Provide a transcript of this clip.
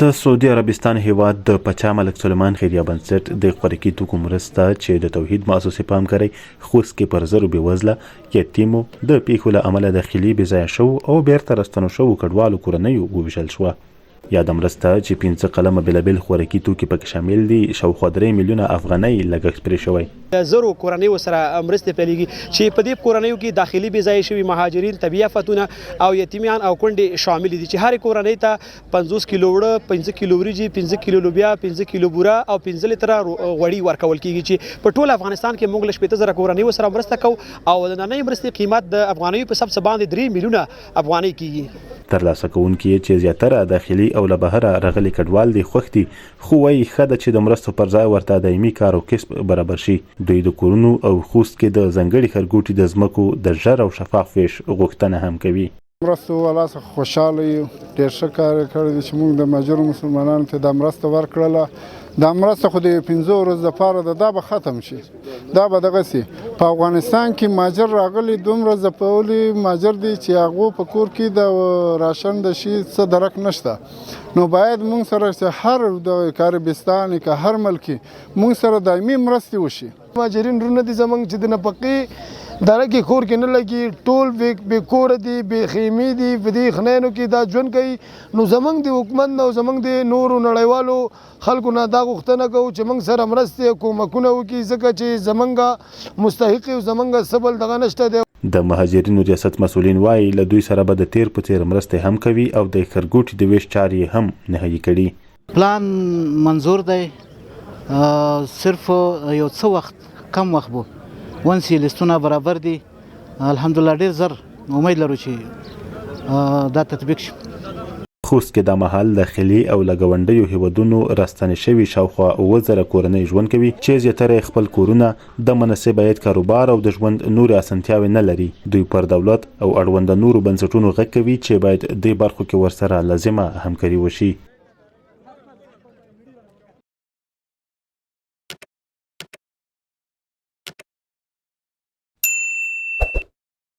د سعودي عربستان هیواد د پاچا ملک سلیمان خیریه بنسټ د خوراکي توکو مرسته چې د توحید مؤسسې په همکارۍ خوست کې پر زرو بېوزله یتیمو د پیښو له امله داخلي بېځایه شوو او بیرته راستنو شوو کډوالو کورنیو وویشل شوه. یاده مرسته چې 15 قلمه بېلابېل خوراکي توکي پکې شامل دي شاوخوا 3 میلیونه افغانۍ لګښت پرې شوی. زرو کورنیو سره مرستې پیلېږي چې په دې کورنیو کې داخلي بېځایه شوي مهاجرین، طبیعي آفتونه او یتیمان او کونډې شامل دي چې هرې کورنۍ ته 50 کیلو وړه، 15 کیلو وریجې، 15 کیلو لوبیا، 15 کیلو بوره او 15 لیتره غوړي ورکول کېږي چې په ټول افغانستان کې موږ له 15,000 کورنیو سره مرسته کوو او د نننۍ مرستې قیمت د افغانیو په حساب باندې 3 میلیونه افغانۍ کېږي. ترلاسه کوونکي چې زیاتره داخلي او له بهره راغلي کډوال دي خوښ دي، خو وایي ښه ده چې د مرستو پر ځای ورته دایمي کار او کسب برابر شي. دوی د کورونو او خوست کې د ځانګړي ښارګوټي د ځمکو د ژر او شفاف ویش غوښتنه هم کوي. مرستو والا څخه خوشحاله یو، ډېر ښه کار کړی دی چې موږ د مهاجرو مسلمانانو ته دا مرسته ورکړله. دا مرسته خو د 15 ورځو دپاره ده، دا به ختم شي، دا به دغسې په افغانستان کې مهاجر راغلي دومره ځپولي مهاجر دي چې هغو په کور کې د راشن د شي څه درک نشته. نو باید موږ سره چې هر د عربستان که هر ملک موږ سره دایمي مرستې وشي. مهاجرین رونه دي زموږ چې د نفقې دره کې کور کې نه لګي، ټول بې کوره دي، بې خیمې دي، په دې خنینو کې دا ژوند کوي. نو زموږ د حکومت نه او زموږ د نورو نړیوالو خلکو نه دا غوښتنه کوو چې موږ سره مرستې کومکونه وکړي، ځکه چې زموږ مستحق او زموږ سبل دغه نشته دی. د مهاجرینو ریاست مسؤلین وایي له دوی سره به د تیر په څیر مرستې هم کوي او د ښارګوټي د ویش چارې هم نهایي کړي. پلان منظور دی، صرف یو څه وخت کم وخت بو ونس یې لیستونه برابر دي، الحمدلله ډېر زر امید لرو چې دا تطبیق شي. خوست کې دا مهال داخلي او له ګاونډیو هیوادونو راستنې شوي شاوخوا 7,000 کورنۍ ژوند کوي چې زیاتره خپل کورونه د مناسب عاید کاروبار او د ژوند نورې اسانتیاوې نه لري. دوی پر دولت او اړونده نورو بنسټونو غږ کوي چې باید دې برخو کې ورسره لازمه همکاري وشي.